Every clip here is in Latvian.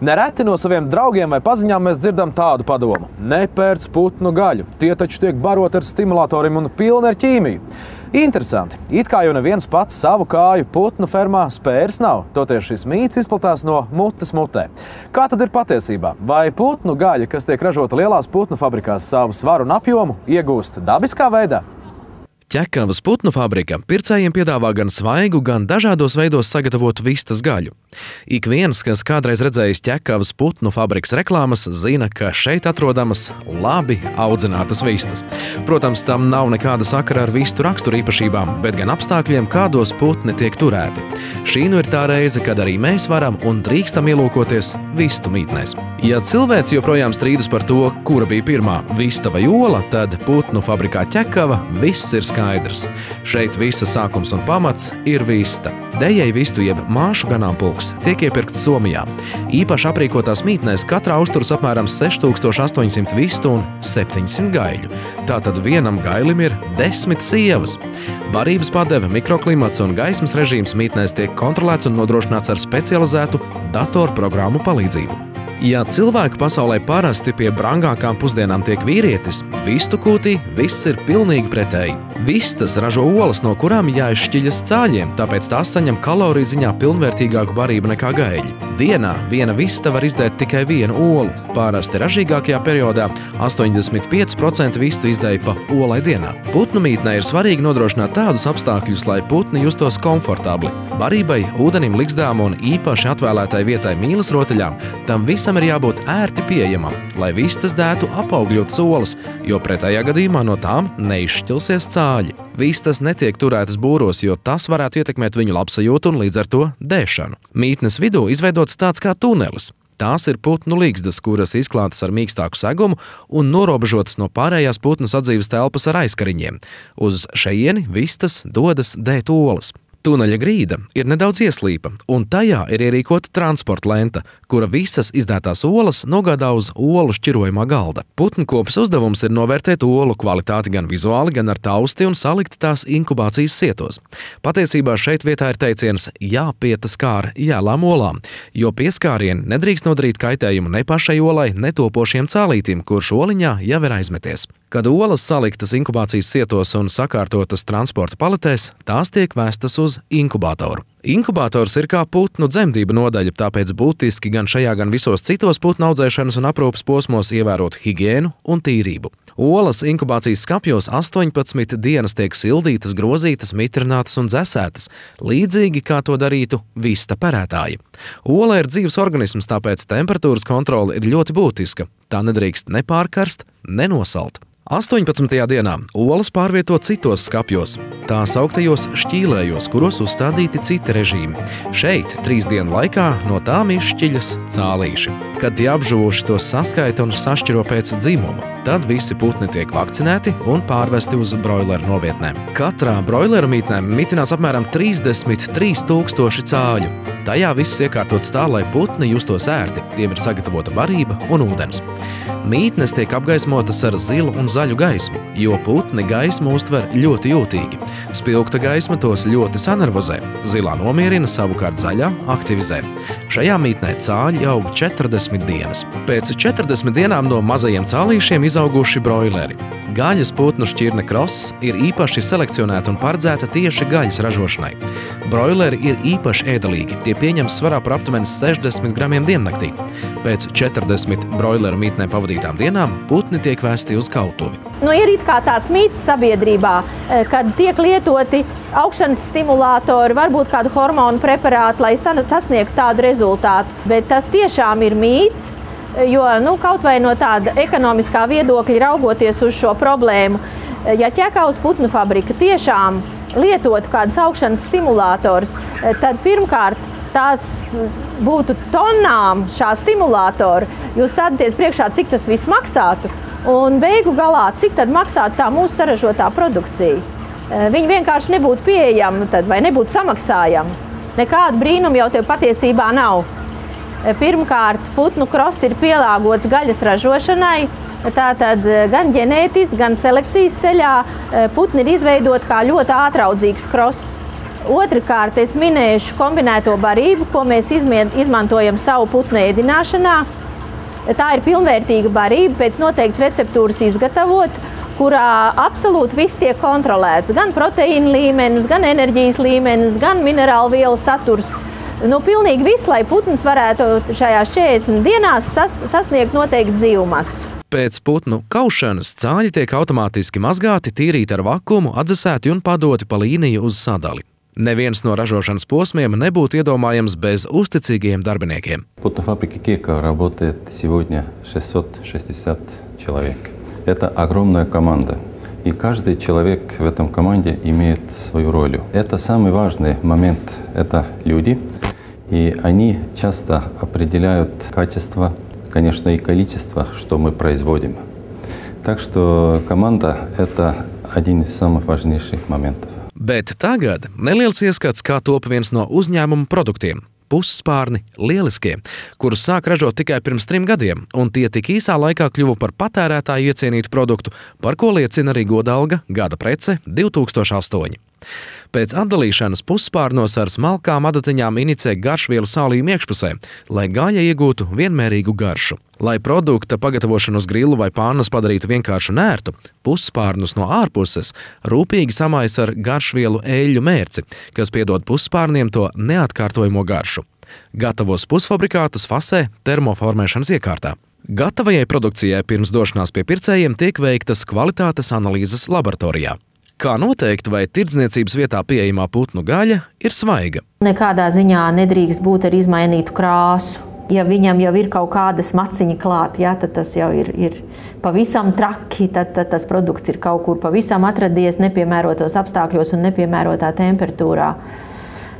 Nereti no saviem draugiem vai paziņām mēs dzirdam tādu padomu: nepērc putnu gaļu, tie taču tiek baroti ar stimulatoriem un pilni ar ķīmiju. Interesanti, it kā jau neviens pats savu kāju putnu fermā spērs nav, toties šis mīts izplatās no mutes mutē. Kā tad ir patiesībā? Vai putnu gaļa, kas tiek ražota lielās putnu fabrikās, savu svaru un apjomu iegūst dabiskā veidā? Ķekavas putnu fabrika pircējiem piedāvā gan svaigu, gan dažādos veidos sagatavotu vistas gaļu. Ik viens, kas kādreiz redzējis Ķekavas putnu fabrikas reklāmas, zina, ka šeit atrodamas labi audzinātas vistas. Protams, tam nav nekāda sakara ar vistu raksturu īpašībām, bet gan apstākļiem, kādos putni tiek turēti. Šī nu ir tā reize, kad arī mēs varam un drīkstam ielūkoties vistu mītnēs. Ja cilvēks joprojām strīdas par to, kura bija pirmā, vista vai ola, tad putnu fabrikā Ķekava viss ir skaidrs. Šeit visa sākums un pamats ir vista. Dejai vistu jeb māšu ganāmpulks tiek iepirkts Somijā. Īpaši aprīkotās mītnēs katrā uzturas apmēram 6800 vistu un 700 gaiļu. Tātad vienam gailim ir 10 sievas. Barības padeve, mikroklimats un gaismas režīms mītnēs tiek kontrolēts un nodrošināts ar specializētu datorprogrammu palīdzību. Ja cilvēku pasaulē parasti pie brangākām pusdienām tiek vīrietis, vistu kūtī viss ir pilnīgi pretēji. Vistas ražo olas, no kurām jāizšķiļas cāļiem, tāpēc tās saņem kaloriju ziņā pilnvērtīgāku barību nekā gaļi. Dienā viena vista var izdēt tikai vienu olu. Parasti ražīgākajā periodā 85% vistu izdēja pa olai dienā. Putnu mītnē ir svarīgi nodrošināt tādus apstākļus, lai putni justos komfortabli. Barībai, ūdenim, ligzdām un īpaši atvēlētai vietai mīlas rotaļām tam visam ir jābūt ērti pieejamam, lai vistas dētu apaugļotas olas, jo pretējā gadījumā no tām neizšķilsies cāļi. Vistas netiek turētas būros, jo tas varētu ietekmēt viņu labsajūtu un līdz ar to dēšanu. Mītnes vidū izveidots tāds kā tunelis. Tās ir putnu ligzdas, kuras izklātas ar mīkstāku segumu un norobežotas no pārējās putnu sadzīves telpas ar aizkariņiem. Uz šejieni vistas dodas dēt olas. Tuneļa grīda ir nedaudz ieslīpa, un tajā ir ierīkota transporta lenta, kura visas izdētās olas nogādā uz olu šķirojumā galda. Putnkopes uzdevums ir novērtēt olu kvalitāti gan vizuāli, gan ar tausti un salikt tās inkubācijas sietos. Patiesībā šeit vietā ir teiciens jāpietas kā ar jēlām olām, jo pieskārieni nedrīkst nodarīt kaitējumu ne pašai olai, ne topošiem cālītim, kurš oliņā jau ir aizmeties. Kad olas saliktas inkubācijas sietos un sakārtotas transporta paletēs, tās tiek vēstas uz inkubātoru. Inkubators ir kā putnu dzemdību nodaļa, tāpēc būtiski gan šajā, gan visos citos putnu audzēšanas un aprūpes posmos ievērot higiēnu un tīrību. Olas inkubācijas skapjos 18 dienas tiek sildītas, grozītas, mitrinātas un dzesētas, līdzīgi kā to darītu vista perētāji. Ola ir dzīves organisms, tāpēc temperatūras kontrole ir ļoti būtiska. Tā nedrīkst ne pārkarst, ne nosalt. 18. dienā olas pārvieto citos skapjos, tā sauktajos šķīlējos, kuros uzstādīti citi režīmi. Šeit 3 dienu laikā no tām izšķiļas cālīši. Kad tie apžuvuši, tos saskaita un sašķiro pēc dzimuma. Tad visi putni tiek vakcinēti un pārvesti uz broileru novietnēm. Katrā broileru mītnē mitinās apmēram 33 000 cāļu. Tajā viss iekārtots tā, lai putni justos ērti. Tiem ir sagatavota barība un ūdens. Mītnes tiek apgaismotas ar zilu un zaļu gaismu, jo putni gaismu uztver ļoti jūtīgi. Spilgta gaisma tos ļoti sanervozē. Zilā nomierina, savukārt zaļā aktivizē. Šajā mītnē cāļi aug 40 dienas. Pēc 40 dienām no mazajiem cālīšiem izauguši broileri. Gaļas putnu šķirne Kross ir īpaši selekcionēta un paredzēta tieši gaļas ražošanai. Broileri ir īpaši ēdalīgi, tie pieņem svarā par aptuveni 60 gramiem diennaktī. Pēc 40 broileru mītnē pavadītām dienām putni tiek vēsti uz kautuvi. Ir it kā tāds mīts sabiedrībā, kad tiek lietoti augšanas stimulātori, varbūt kādu hormonu preparātu, lai sasniegtu tādu rezultātu. Bet tas tiešām ir mīts, jo kaut vai no tāda ekonomiskā viedokļa raugoties uz šo problēmu, ja Ķekavas putnu fabrika tiešām lietotu kādus augšanas stimulātorus, tad pirmkārt tās būtu tonām šā stimulātora. Jūs stādieties priekšā, cik tas viss maksātu, un beigu galā, cik tad maksātu tā mūsu saražotā produkcija. Viņi vienkārši nebūtu pieejami vai nebūtu samaksājami. Nekādu brīnumu jau tev patiesībā nav. Pirmkārt, putnu Kross ir pielāgots gaļas ražošanai. Tātad gan ģenētiski, gan selekcijas ceļā putni ir izveidoti kā ļoti ātraudzīgs Kross. Otrakārt, es minēšu kombinēto barību, ko mēs izmantojam savu putnu ēdināšanā. Tā ir pilnvērtīga barība, pēc noteiktas receptūras izgatavot, kurā absolūti viss tiek kontrolēts. Gan proteīna līmenis, gan enerģijas līmenis, gan minerālu vielu saturs. Pilnīgi viss, lai putns varētu šajās 40 dienās sasniegt noteikti dzīvmasu. Pēc putnu kaušanas cāļi tiek automātiski mazgāti, tīrīti ar vakumu, atdzesēti un padoti pa līniju uz sadali. Neviens no ražošanas posmiem nebūtu iedomājams bez uzticīgiem darbiniekiem. Путной фабрике Кека работает сегодня 660 человек. Это огромная команда. И каждый человек в этом команде имеет свою роль. Это самый важный момент, это люди. И они часто определяют качество, конечно, и количество, что мы производим. Так что команда – это один из самых важнейших моментов. Bet tagad neliels ieskats, kā top viens no uzņēmuma produktiem – pusspārni lieliskie, kurus sāk ražot tikai pirms 3 gadiem, un tie tik īsā laikā kļuva par patērētāju iecienītu produktu, par ko liecina arī godalga gada prece 2008. Pēc atdalīšanas pusspārnos ar smalkām adatiņām inicē garšvielu sālījumu iekšpusē, lai gaļa iegūtu vienmērīgu garšu. Lai produkta pagatavošanu uz grilu vai pānas padarītu vienkārši un ērtu, pusspārnus no ārpuses rūpīgi samais ar garšvielu eļļu mērci, kas piedod pusspārniem to neatkārtojamo garšu. Gatavos pusfabrikātus fasē termoformēšanas iekārtā. Gatavajai produkcijai pirms došanās pie pircējiem tiek veiktas kvalitātes analīzes laboratorijā. Kā noteikt, vai tirdzniecības vietā pieejamā putnu gaļa ir svaiga? Nekādā ziņā nedrīkst būt ar izmainītu krāsu. Ja viņam jau ir kaut kāda smaciņa klāt, tad tas jau ir pavisam traki, tad tas produkts ir kaut kur pavisam atradies nepiemērotos apstākļos un nepiemērotā temperatūrā.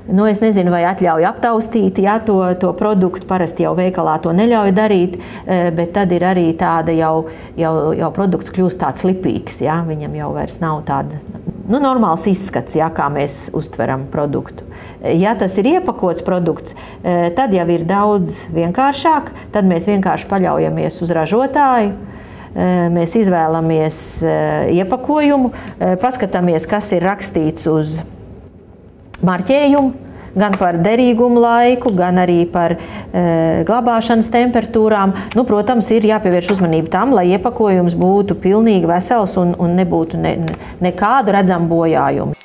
Es nezinu, vai atļauj aptaustīt to produktu. Parasti jau veikalā to neļauj darīt, bet tad ir arī tāda jau produkts kļūst tāds lipīgs. Viņam jau vairs nav tāda normāls izskats, kā mēs uztveram produktu. Ja tas ir iepakots produkts, tad jau ir daudz vienkāršāk. Tad mēs vienkārši paļaujamies uz ražotāju. Mēs izvēlamies iepakojumu, paskatāmies, kas ir rakstīts uz marķējumu, gan par derīgumu laiku, gan arī par glabāšanas temperatūrām. Protams, ir jāpievērš uzmanība tam, lai iepakojums būtu pilnīgi vesels un nebūtu nekādu redzamu bojājumu.